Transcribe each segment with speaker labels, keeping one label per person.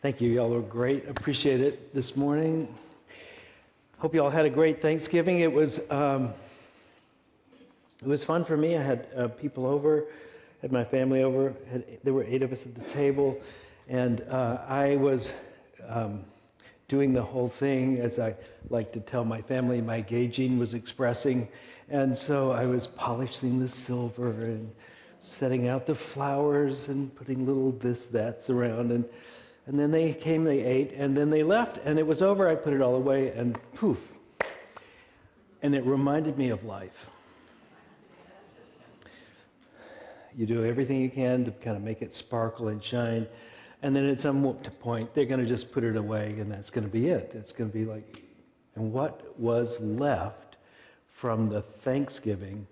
Speaker 1: Thank you. Y'all were great. Appreciate it this morning. Hope you all had a great Thanksgiving. It was fun for me. I had people over, had my family over. There were 8 of us at the table, and I was doing the whole thing, as I like to tell my family, my gay gene was expressing. And so I was polishing the silver and setting out the flowers and putting little this-that's around. And then they came, they ate, and then they left, and it was over. I put it all away, and poof. And it reminded me of life. You do everything you can to kind of make it sparkle and shine, and then at some point, they're going to just put it away, and that's going to be it. It's going to be like, and what was left from the Thanksgiving,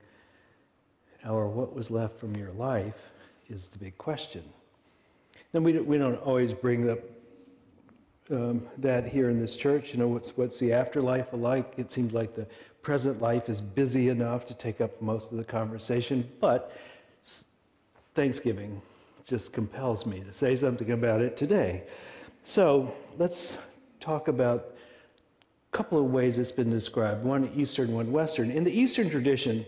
Speaker 1: or what was left from your life, is the big question. And we don't always bring up that here in this church. You know, what's the afterlife like? It seems like the present life is busy enough to take up most of the conversation, but Thanksgiving just compels me to say something about it today. So let's talk about a couple of ways it's been described, one Eastern, one Western. In the Eastern tradition,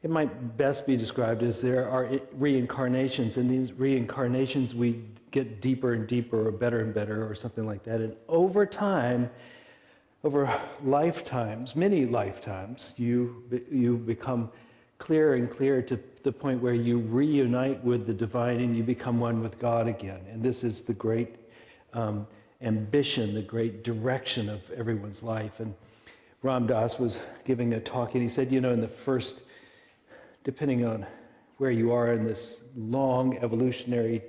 Speaker 1: it might best be described as there are reincarnations, and these reincarnations we get deeper and deeper, or better and better, or something like that. And over time, over lifetimes, many lifetimes, you become clearer and clearer to the point where you reunite with the divine and you become one with God again. And this is the great ambition, the great direction of everyone's life. And Ram Dass was giving a talk, and he said, you know, in the first, depending on where you are in this long evolutionary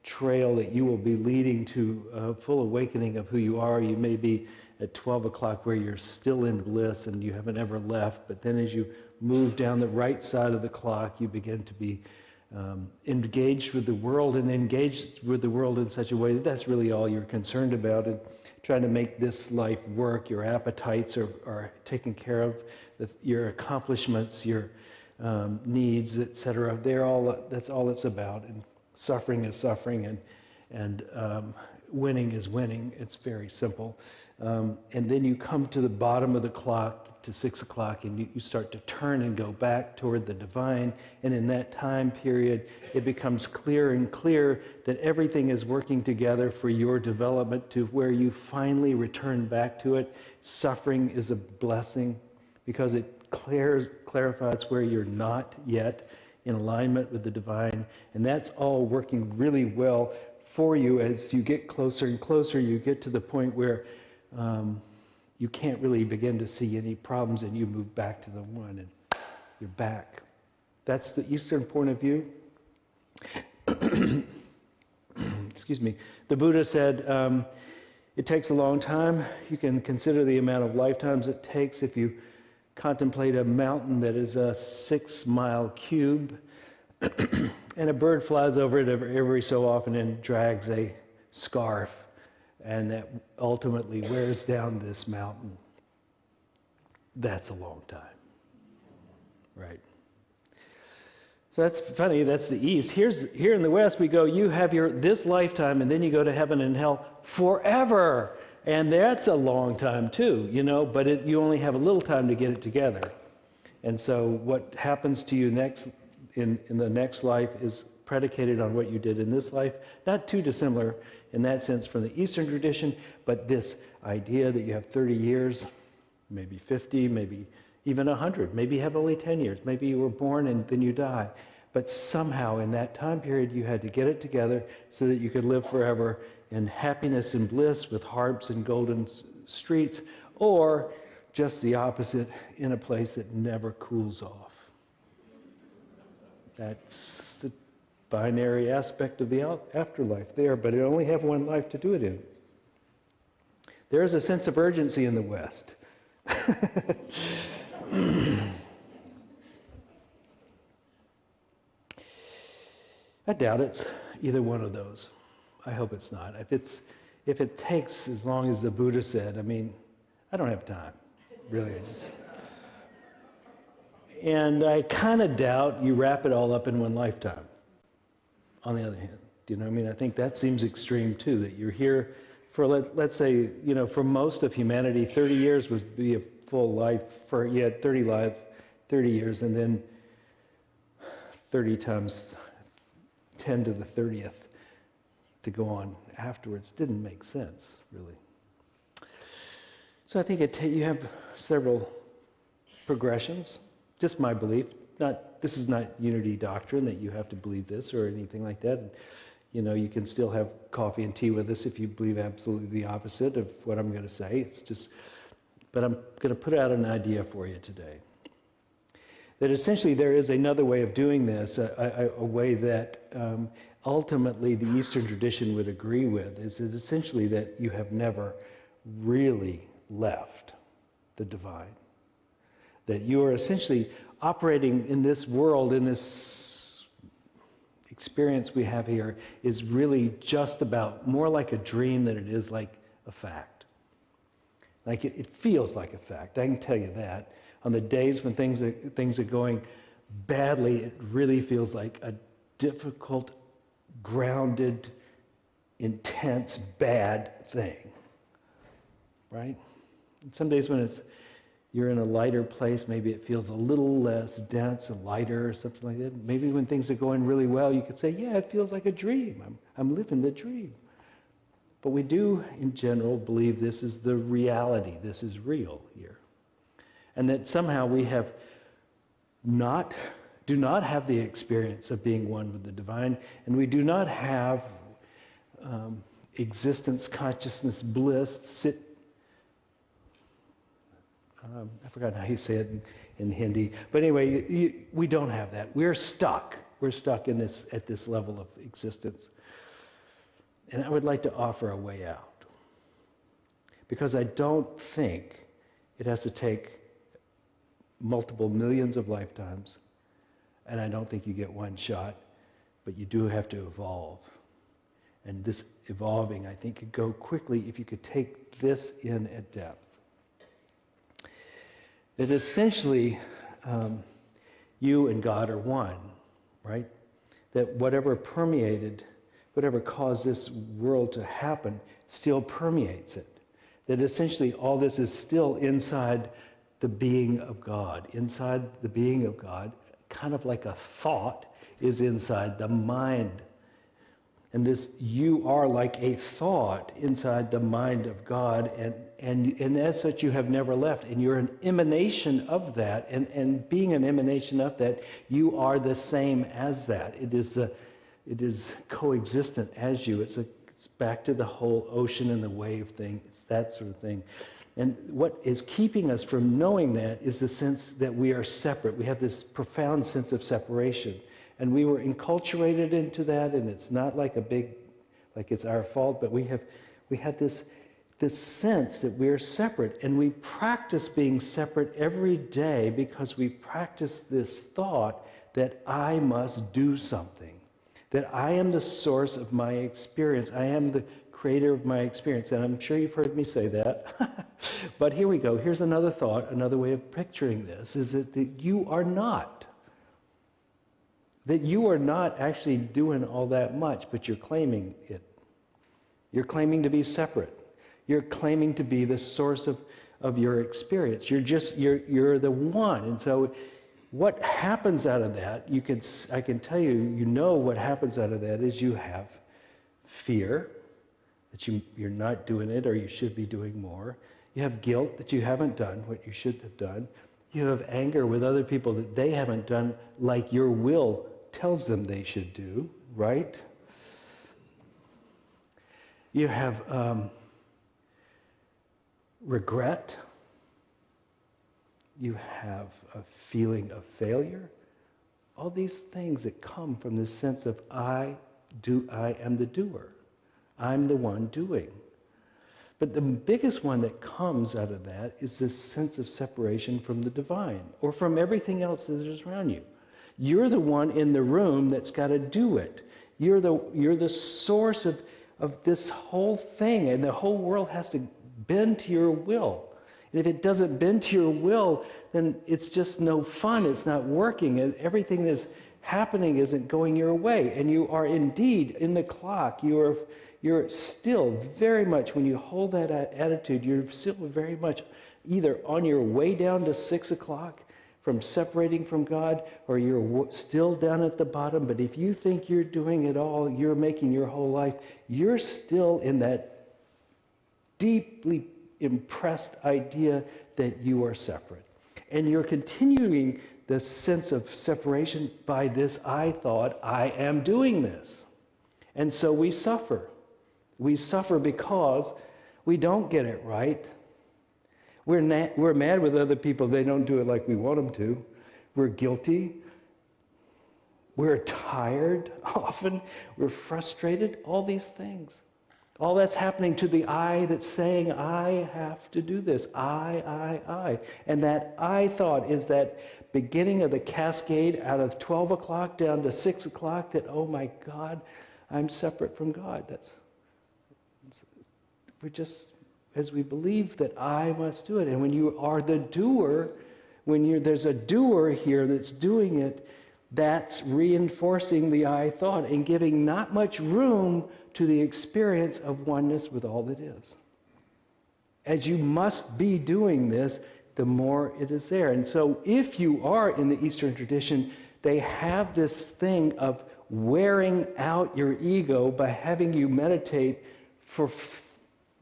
Speaker 1: trail that you will be leading to a full awakening of who you are, you may be at 12 o'clock where you're still in bliss and you haven't ever left, but then as you move down the right side of the clock, you begin to be engaged with the world, and engaged with the world in such a way that that's really all you're concerned about, and trying to make this life work. Your appetites are taken care of, your accomplishments, your needs, etc. That's all it's about. And suffering is suffering, and winning is winning. It's very simple. And then you come to the bottom of the clock, to 6 o'clock, and you start to turn and go back toward the divine. And in that time period, it becomes clear and clear that everything is working together for your development to where you finally return back to it. Suffering is a blessing because it clarifies where you're not yet in alignment with the divine. And that's all working really well for you. As you get closer and closer, you get to the point where you can't really begin to see any problems, and you move back to the one, and you're back. That's the Eastern point of view. Excuse me. The Buddha said, it takes a long time. You can consider the amount of lifetimes it takes if you contemplate a mountain that is a 6-mile cube, and a bird flies over it every so often and drags a scarf, and that ultimately wears down this mountain. That's a long time, right? So that's funny. That's the East. Here in the West, we go, you have this lifetime, and then you go to heaven and hell forever. And that's a long time too, you know, but you only have a little time to get it together. And so what happens to you next in the next life is predicated on what you did in this life. Not too dissimilar in that sense from the Eastern tradition, but this idea that you have 30 years, maybe 50, maybe even 100, maybe you have only 10 years, maybe you were born and then you die. But somehow in that time period, you had to get it together so that you could live forever in happiness and bliss with harps and golden streets, or just the opposite, in a place that never cools off. That's the binary aspect of the afterlife there, but you only have one life to do it in. There is a sense of urgency in the West. I doubt it's either one of those. I hope it's not. If it takes as long as the Buddha said, I mean, I don't have time, really. And I kind of doubt you wrap it all up in one lifetime, on the other hand. Do you know what I mean? I think that seems extreme too, that you're here for, let's say, for most of humanity, 30 years would be a full life. You had 30 years, and then 30 times 10 to the 30th to go on afterwards. Didn't make sense, really. So I think you have several progressions. Just my belief. This is not unity doctrine that you have to believe this or anything like that. You can still have coffee and tea with us if you believe absolutely the opposite of what I'm going to say. But I'm going to put out an idea for you today. That essentially there is another way of doing this, a way that ultimately the Eastern tradition would agree with, is that essentially that you have never really left the divine. That you are essentially operating in this world, in this experience we have here, is really just about more like a dream than it is like a fact. Like it feels like a fact, I can tell you that. On the days when things are going badly, it really feels like a difficult, grounded, intense, bad thing. Right? And some days when you're in a lighter place, maybe it feels a little less dense and lighter or something like that. Maybe when things are going really well, you could say, yeah, it feels like a dream. I'm living the dream. But we do, in general, believe this is the reality. This is real here. And that somehow we do not have the experience of being one with the divine, and we do not have existence, consciousness, bliss, I forgot how you say it in Hindi. But anyway, we don't have that. We're stuck. We're stuck at this level of existence. And I would like to offer a way out. Because I don't think it has to take multiple millions of lifetimes. And I don't think you get one shot. But you do have to evolve. And this evolving, I think, could go quickly if you could take this in at depth. That essentially you and God are one, right? That whatever caused this world to happen still permeates it. That essentially all this is still inside the being of God. Inside the being of God, kind of like a thought is inside the mind. And you are like a thought inside the mind of God, and as such you have never left, and you're an emanation of that, and being an emanation of that, you are the same as that. It is coexistent as you. It's back to the whole ocean and the wave thing. It's that sort of thing. And what is keeping us from knowing that is the sense that we are separate. We have this profound sense of separation. And we were enculturated into that, and it's not like it's our fault, but we had this sense that we're separate, and we practice being separate every day because we practice this thought that I must do something, that I am the source of my experience, I am the creator of my experience, and I'm sure you've heard me say that, but here we go. Here's another thought, another way of picturing this, is that you are not. That you are not actually doing all that much, but you're claiming it. You're claiming to be separate. You're claiming to be the source of your experience. You're the one. And so what happens out of that, I can tell you, what happens out of that is you have fear that you're not doing it or you should be doing more. You have guilt that you haven't done what you should have done. You have anger with other people that they haven't done like your will tells them they should do, right? You have regret. You have a feeling of failure. All these things that come from this sense of I am the doer. I'm the one doing. But the biggest one that comes out of that is this sense of separation from the divine or from everything else that is around you. You're the one in the room that's got to do it. You're the source of this whole thing, and the whole world has to bend to your will. And if it doesn't bend to your will, then it's just no fun. It's not working. And everything happening isn't going your way, and you are indeed in the clock. You're still very much, when you hold that attitude, you're still very much either on your way down to 6 o'clock from separating from God, or you're still down at the bottom. But if you think you're doing it all, you're making your whole life, you're still in that deeply impressed idea that you are separate. And you're continuing the sense of separation by this I thought, I am doing this. And so we suffer. We suffer because we don't get it right. We're mad with other people. They don't do it like we want them to. We're guilty. We're tired often. We're frustrated. All these things. All that's happening to the I that's saying, I have to do this. I. And that I thought is that beginning of the cascade out of 12 o'clock down to 6 o'clock that, oh my God, I'm separate from God. We're just, as we believe that I must do it. And when you are the doer, there's a doer here that's doing it, that's reinforcing the I thought and giving not much room to the experience of oneness with all that is. As you must be doing this, the more it is there. And so if you are in the Eastern tradition, they have this thing of wearing out your ego by having you meditate for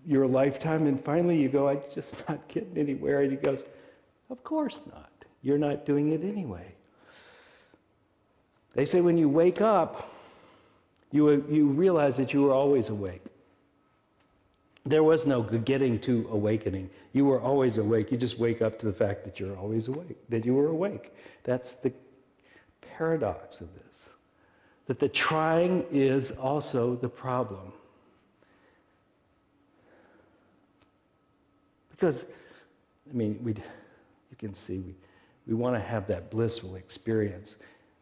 Speaker 1: your lifetime, and finally you go, I'm just not getting anywhere. And he goes, of course not. You're not doing it anyway. They say when you wake up, you realize that you were always awake. There was no getting to awakening. You were always awake. You just wake up to the fact that you're always awake, that you were awake. That's the paradox of this. That the trying is also the problem. Because, you can see, we want to have that blissful experience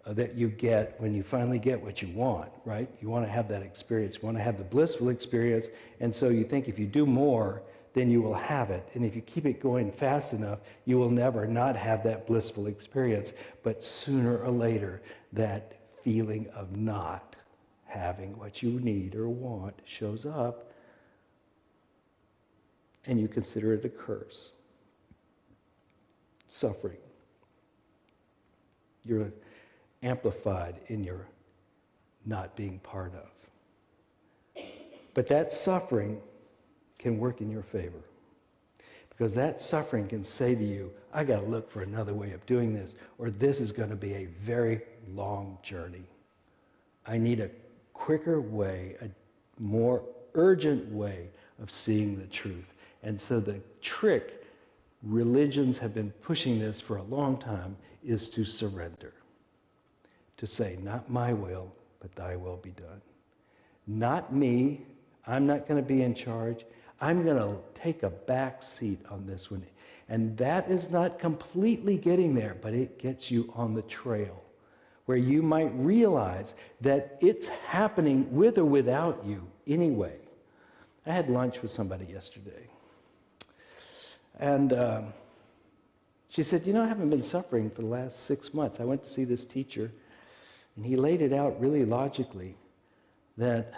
Speaker 1: that you get when you finally get what you want, right? You want to have that experience. You want to have the blissful experience, and so you think if you do more, then you will have it. And if you keep it going fast enough, you will never not have that blissful experience. But sooner or later, that feeling of not having what you need or want shows up, and you consider it a curse. Suffering. You're amplified in your not being part of. But that suffering can work in your favor. Because that suffering can say to you, I got to look for another way of doing this, or this is going to be a very long journey. I need a quicker way, a more urgent way of seeing the truth. And so the trick, religions have been pushing this for a long time, is to surrender. To say, not my will, but thy will be done. Not me. I'm not going to be in charge. I'm going to take a back seat on this one. And that is not completely getting there, but it gets you on the trail where you might realize that it's happening with or without you anyway. I had lunch with somebody yesterday. And she said, I haven't been suffering for the last 6 months. I went to see this teacher, and he laid it out really logically that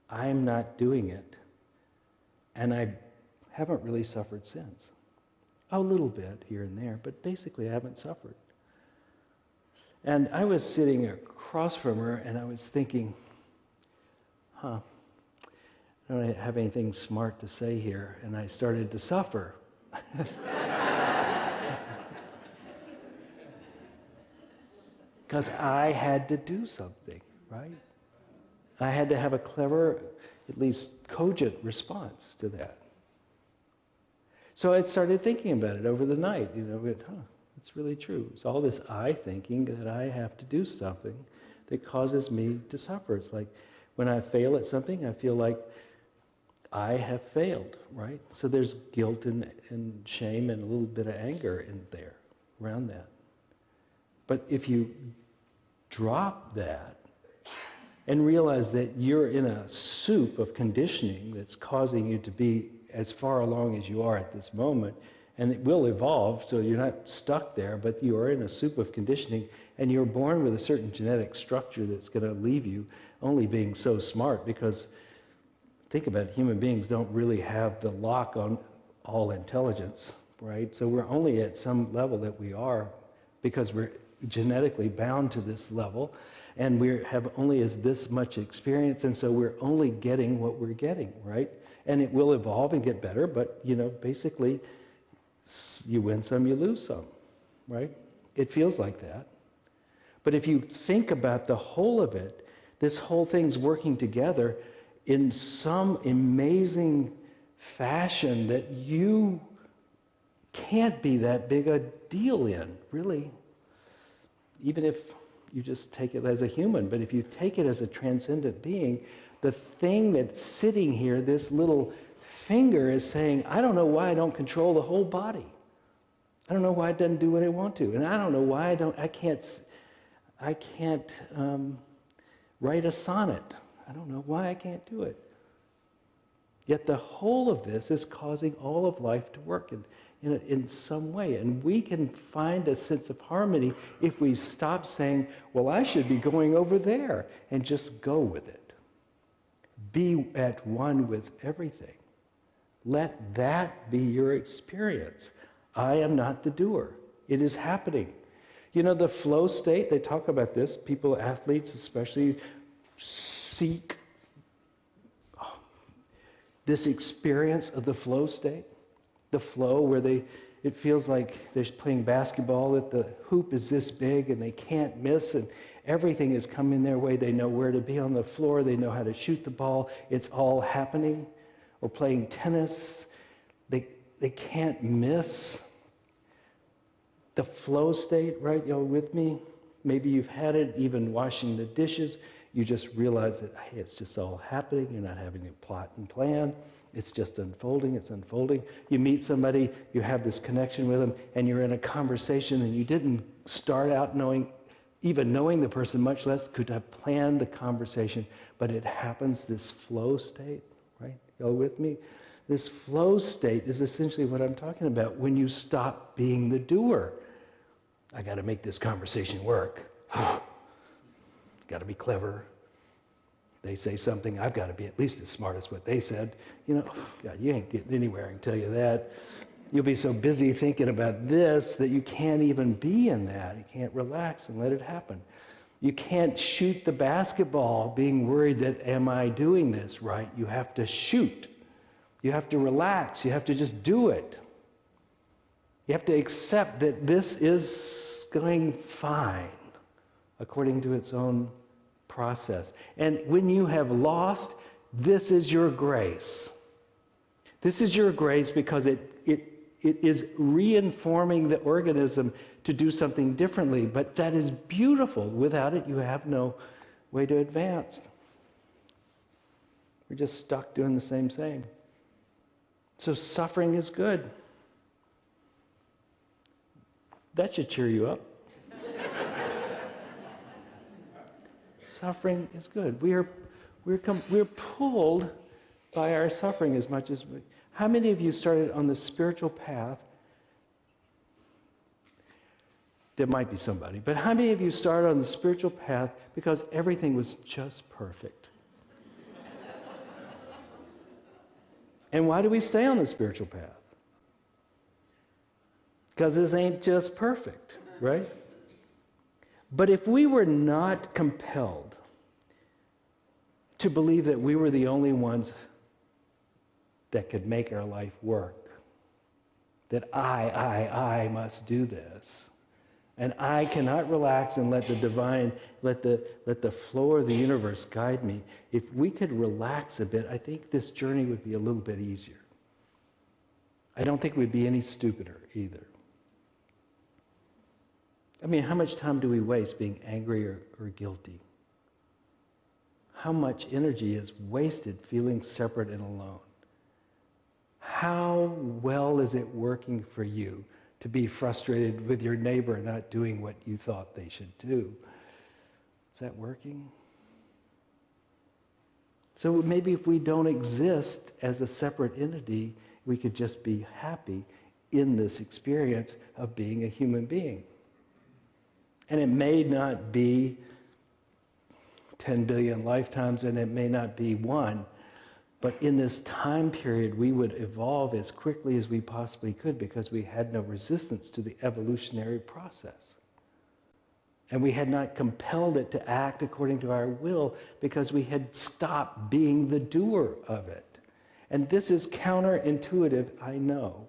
Speaker 1: I'm not doing it, and I haven't really suffered since. A little bit here and there, but basically I haven't suffered. And I was sitting across from her, and I was thinking, I don't have anything smart to say here, and I started to suffer. Because I had to do something, right? I had to have a clever, at least cogent response to that. So I started thinking about it over the night. It's really true. It's all this I thinking that I have to do something that causes me to suffer. It's like when I fail at something, I feel like I have failed, right? So there's guilt and shame and a little bit of anger in there, around that. But if you drop that and realize that you're in a soup of conditioning that's causing you to be as far along as you are at this moment, And it will evolve, so you're not stuck there, but you are in a soup of conditioning, and you're born with a certain genetic structure that's going to leave you only being so smart, because think about it, human beings don't really have the lock on all intelligence, right? So we're only at some level that we are because we're genetically bound to this level, and we have only as this much experience, and so we're only getting what we're getting, right? And it will evolve and get better, but basically, you win some, you lose some, right? It feels like that. But if you think about the whole of it, this whole thing's working together in some amazing fashion that you can't be that big a deal in, really. Even if you just take it as a human, but if you take it as a transcendent being, the thing that's sitting here, this little finger, is saying, I don't know why I don't control the whole body. I don't know why it doesn't do what I want to, and I don't know why I can't write a sonnet. I don't know why I can't do it. Yet the whole of this is causing all of life to work in some way. And we can find a sense of harmony if we stop saying, well, I should be going over there, and just go with it. Be at one with everything. Let that be your experience. I am not the doer. It is happening. The flow state, they talk about this. People, athletes especially, seek this experience of the flow state. The flow where it feels like they're playing basketball, that the hoop is this big and they can't miss, and everything is coming their way. They know where to be on the floor. They know how to shoot the ball. It's all happening. Or playing tennis. They can't miss. The flow state, right? Y'all with me? Maybe you've had it even washing the dishes. You just realize that, hey, it's just all happening. You're not having a plot and plan. It's just unfolding. It's unfolding. You meet somebody, you have this connection with them, and you're in a conversation, and you didn't start out knowing the person, much less could have planned the conversation, but it happens, this flow state, right? Y'all with me? This flow state is essentially what I'm talking about when you stop being the doer. I got to make this conversation work. Got to be clever. They say something, I've got to be at least as smart as what they said. God, you ain't getting anywhere, I can tell you that. You'll be so busy thinking about this that you can't even be in that. You can't relax and let it happen. You can't shoot the basketball being worried that, am I doing this right? You have to shoot. You have to relax. You have to just do it. You have to accept that this is going fine according to its own process. And when you have lost, this is your grace. This is your grace because it is reinforming the organism to do something differently. But that is beautiful. Without it, you have no way to advance. We're just stuck doing the same. So suffering is good. That should cheer you up. Suffering is good. We're pulled by our suffering as much as we. How many of you started on the spiritual path? There might be somebody, but how many of you started on the spiritual path because everything was just perfect? And why do we stay on the spiritual path? Because this ain't just perfect, right? But if we were not compelled to believe that we were the only ones that could make our life work, that I must do this, and I cannot relax and let the divine, let the flow of the universe guide me. If we could relax a bit, I think this journey would be a little bit easier. I don't think we'd be any stupider either. I mean, how much time do we waste being angry or guilty? How much energy is wasted feeling separate and alone? How well is it working for you to be frustrated with your neighbor not doing what you thought they should do? Is that working? So maybe if we don't exist as a separate entity, we could just be happy in this experience of being a human being. And it may not be 10 billion lifetimes, and it may not be one, but in this time period, we would evolve as quickly as we possibly could because we had no resistance to the evolutionary process. And we had not compelled it to act according to our will because we had stopped being the doer of it. And this is counterintuitive, I know.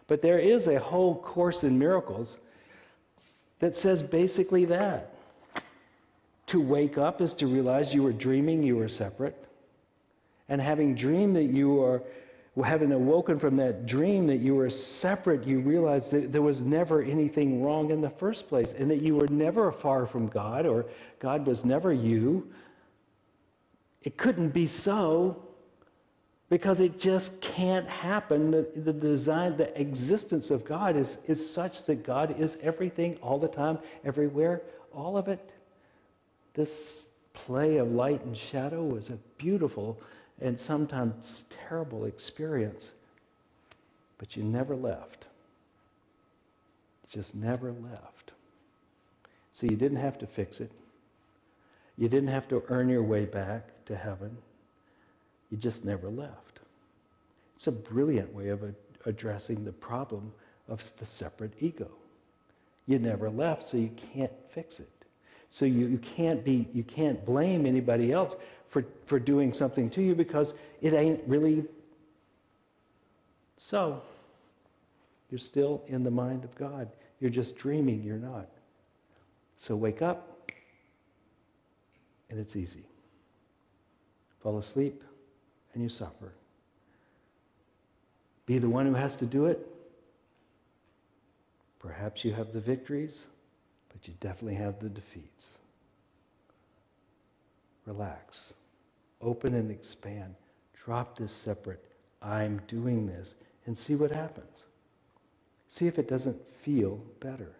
Speaker 1: But there is a whole course in miracles that says basically that. To wake up is to realize you were dreaming you were separate. And having dreamed that you were, having awoken from that dream that you were separate, you realized that there was never anything wrong in the first place, and that you were never far from God, or God was never you. It couldn't be so, because it just can't happen. The design, the existence of God is such that God is everything, all the time, everywhere, all of it. This play of light and shadow was a beautiful and sometimes terrible experience, but you never left. Just never left. So you didn't have to fix it. You didn't have to earn your way back to heaven. You just never left. It's a brilliant way of addressing the problem of the separate ego. You never left, so you can't fix it. So you can't blame anybody else for doing something to you because it ain't really so. You're still in the mind of God. You're just dreaming, you're not. So wake up, and it's easy. Fall asleep, and you suffer. Be the one who has to do it. Perhaps you have the victories, but you definitely have the defeats. Relax. Open and expand. Drop this separate, I'm doing this, and see what happens. See if it doesn't feel better.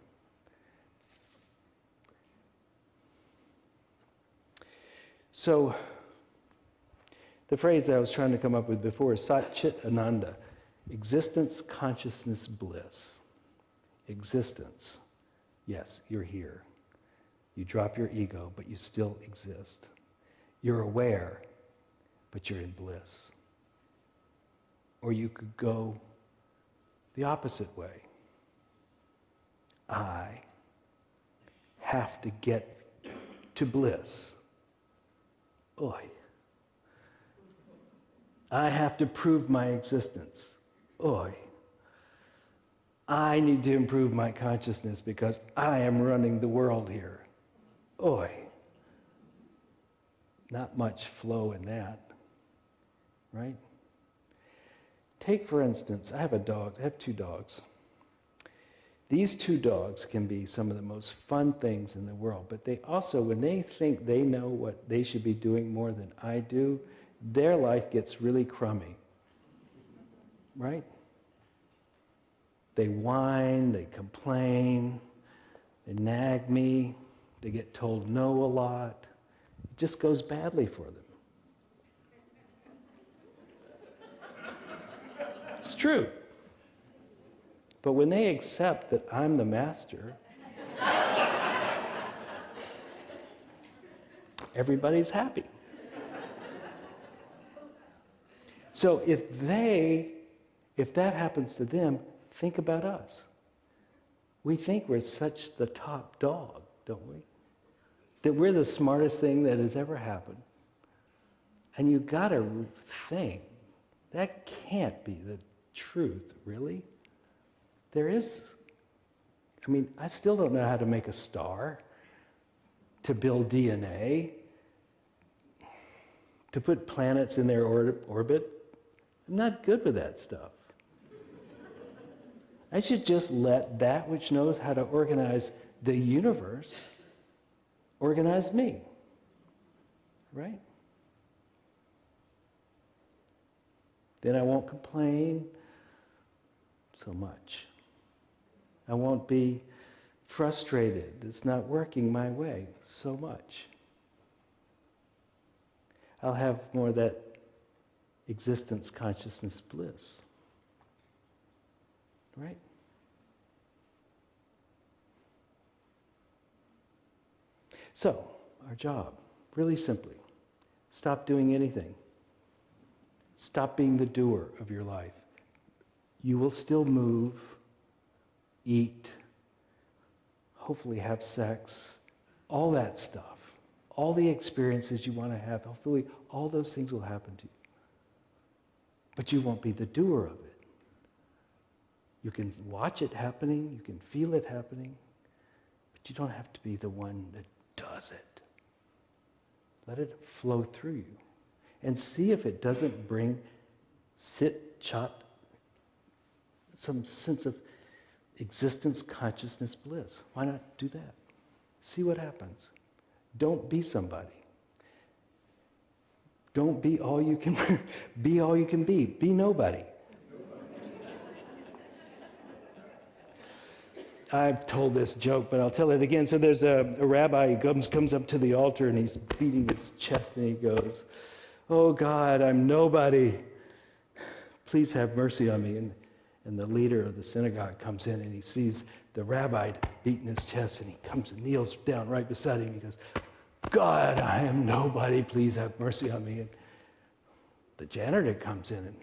Speaker 1: So, the phrase I was trying to come up with before is Sat Chit Ananda, existence, consciousness, bliss. Existence. Yes, you're here. You drop your ego, but you still exist. You're aware, but you're in bliss. Or you could go the opposite way. I have to get to bliss. Oy. I have to prove my existence. Oy. I need to improve my consciousness because I am running the world here. Oy. Not much flow in that, right? Take, for instance, I have two dogs. These two dogs can be some of the most fun things in the world, but they also, when they think they know what they should be doing more than I do, their life gets really crummy, right? They whine, they complain, they nag me, they get told no a lot. It just goes badly for them. It's true. But when they accept that I'm the master, everybody's happy. So if that happens to them, think about us. We think we're such the top dog, don't we? That we're the smartest thing that has ever happened. And you gotta think, that can't be the truth, really. There is, I still don't know how to make a star, to build DNA, to put planets in their orbit. I'm not good with that stuff. I should just let that which knows how to organize the universe organize me, right? Then I won't complain so much. I won't be frustrated. It's not working my way so much. I'll have more of that existence, consciousness, bliss. right? So, our job, really simply, stop doing anything. Stop being the doer of your life. You will still move, eat, hopefully have sex, all that stuff, all the experiences you want to have, hopefully all those things will happen to you. But you won't be the doer of it. You can watch it happening, you can feel it happening, but you don't have to be the one that does it. Let it flow through you. And see if it doesn't bring some sense of existence, consciousness, bliss. Why not do that? See what happens. Don't be somebody. Don't be all you can be all you can be. Be nobody. I've told this joke, but I'll tell it again. So there's a rabbi who comes up to the altar and he's beating his chest and he goes, "Oh God, I'm nobody. Please have mercy on me." And the leader of the synagogue comes in and he sees the rabbi beating his chest and he comes and kneels down right beside him. He goes, "God, I am nobody. Please have mercy on me." And the janitor comes in and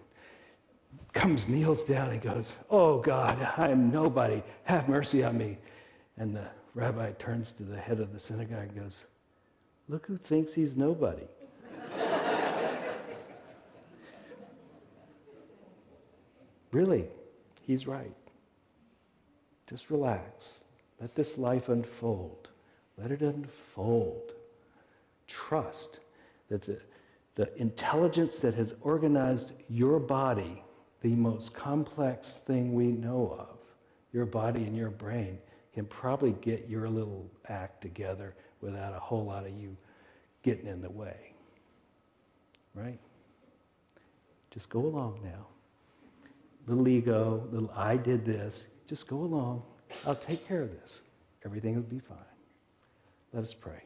Speaker 1: kneels down and goes, "Oh God, I am nobody. Have mercy on me." And the rabbi turns to the head of the synagogue and goes, "Look who thinks he's nobody." Really, he's right. Just relax. Let this life unfold. Let it unfold. Trust that the intelligence that has organized your body, the most complex thing we know of, your body and your brain, can probably get your little act together without a whole lot of you getting in the way. Right? Just go along now. Little ego, little I did this. Just go along. I'll take care of this. Everything will be fine. Let us pray.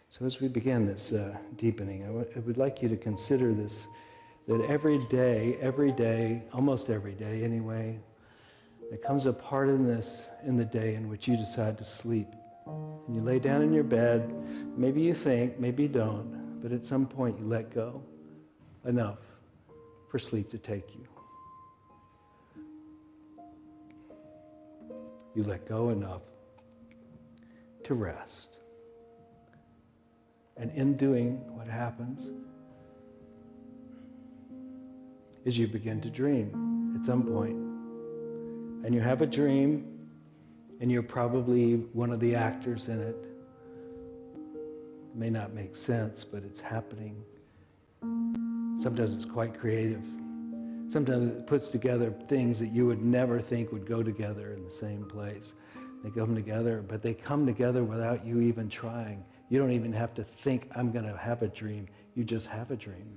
Speaker 1: So as we begin this deepening, I would like you to consider this, that every day, almost every day anyway, there comes a part in the day in which you decide to sleep. And you lay down in your bed, maybe you think, maybe you don't, but at some point you let go enough for sleep to take you. You let go enough to rest. And in doing, what happens is you begin to dream at some point. And you have a dream, and you're probably one of the actors in it. It may not make sense, but it's happening. Sometimes it's quite creative. Sometimes it puts together things that you would never think would go together in the same place. They come together, but they come together without you even trying. You don't even have to think, I'm going to have a dream. You just have a dream.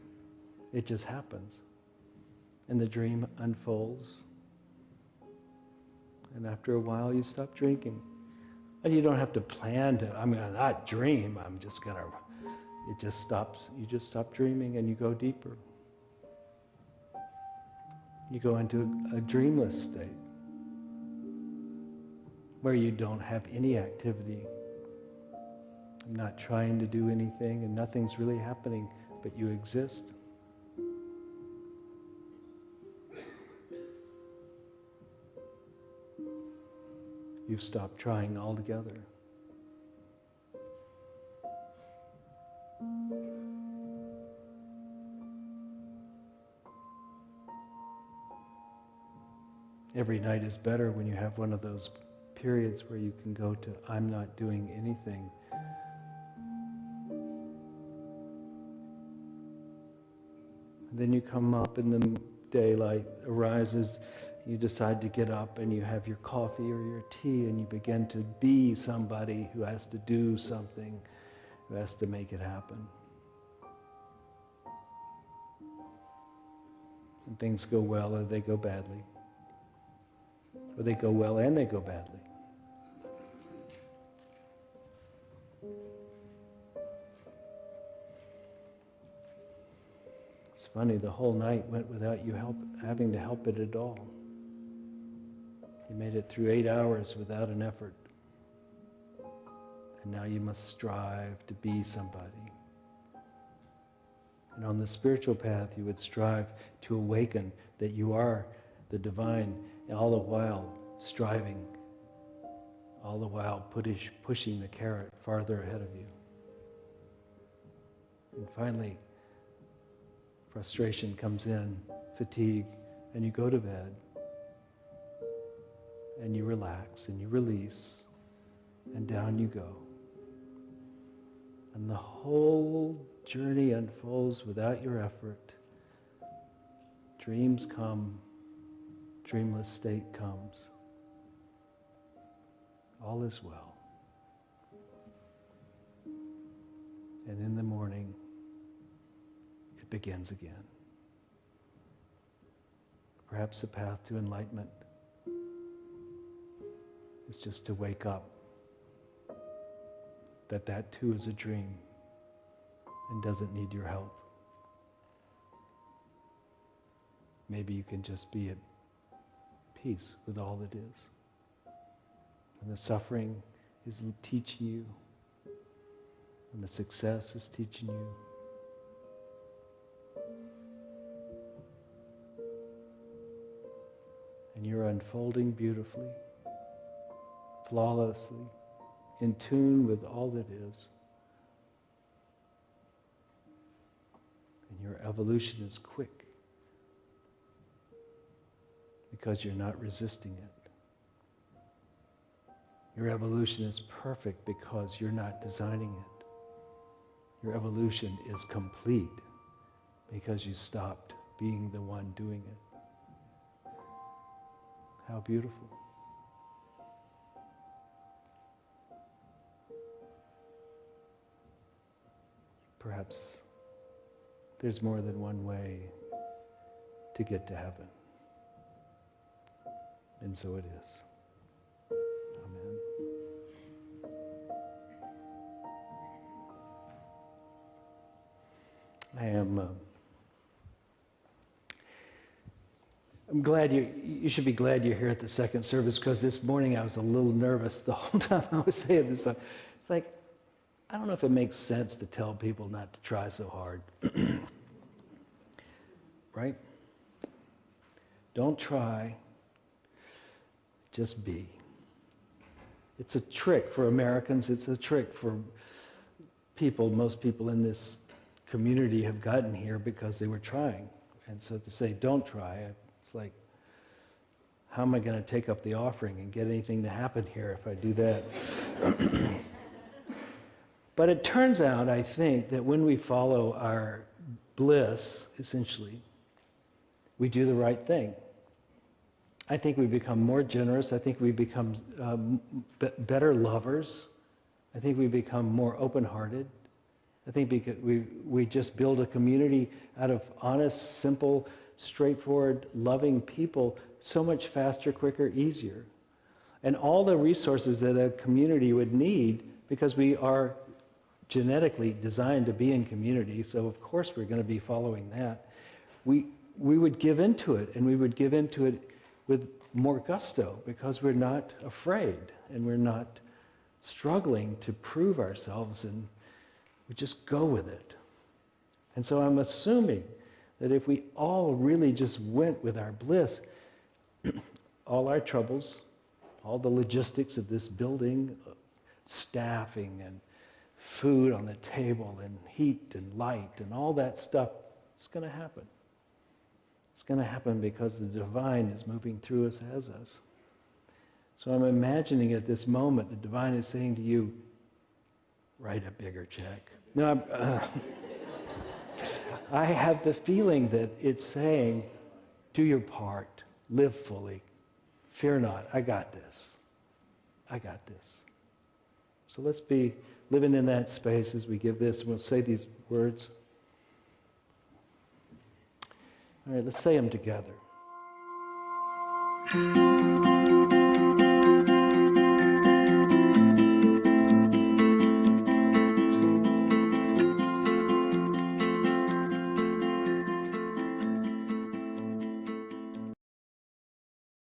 Speaker 1: It just happens. And the dream unfolds. And after a while, you stop drinking. And you don't have to plan to, I'm going to not dream. I'm just going to, it just stops. You just stop dreaming and you go deeper. You go into a dreamless state where you don't have any activity. I'm not trying to do anything and nothing's really happening, but you exist. You've stopped trying altogether. Every night is better when you have one of those periods where you can go to, I'm not doing anything. And then you come up and the daylight arises, you decide to get up and you have your coffee or your tea and you begin to be somebody who has to do something, who has to make it happen. And things go well or they go badly. or they go well and they go badly. It's funny, the whole night went without you having to help it at all. You made it through 8 hours without an effort. And now you must strive to be somebody. And on the spiritual path, you would strive to awaken that you are the divine, and all the while striving, all the while pushing the carrot farther ahead of you. And finally, frustration comes in, fatigue, and you go to bed, and you relax, and you release, and down you go. And the whole journey unfolds without your effort. Dreams come, dreamless state comes. All is well. And in the morning, it begins again. Perhaps the path to enlightenment is just to wake up that too is a dream and doesn't need your help. Maybe you can just be at peace with all that is. And the suffering is teaching you, and the success is teaching you. And you're unfolding beautifully, flawlessly, in tune with all that is. And your evolution is quick because you're not resisting it. Your evolution is perfect because you're not designing it. Your evolution is complete because you stopped being the one doing it. How beautiful. Perhaps there's more than one way to get to heaven. And so it is. Amen. I'm glad you should be glad you're here at the second service, because this morning I was a little nervous the whole time I was saying this stuff. It's like, I don't know if it makes sense to tell people not to try so hard. Right? Don't try, just be. It's a trick for Americans. It's a trick for people. Most people in this community have gotten here because they were trying. And so to say, don't try, it's like, how am I going to take up the offering and get anything to happen here if I do that? But it turns out, I think, that when we follow our bliss, essentially, we do the right thing. I think we become more generous. I think we become better lovers. I think we become more open-hearted. I think we just build a community out of honest, simple, straightforward, loving people so much faster, quicker, easier. And all the resources that a community would need, because we are genetically designed to be in community, so of course we're going to be following that. We would give into it, and we would give into it with more gusto, because we're not afraid, and we're not struggling to prove ourselves, and we just go with it. And so I'm assuming that if we all really just went with our bliss, all our troubles, all the logistics of this building, staffing and food on the table and heat and light and all that stuff, it's going to happen. It's going to happen because the divine is moving through us as us. So I'm imagining at this moment the divine is saying to you, write a bigger check. No, I have the feeling that it's saying, do your part, live fully, fear not, I got this. I got this. So let's be living in that space as we give this, and we'll say these words. All right, let's say them together.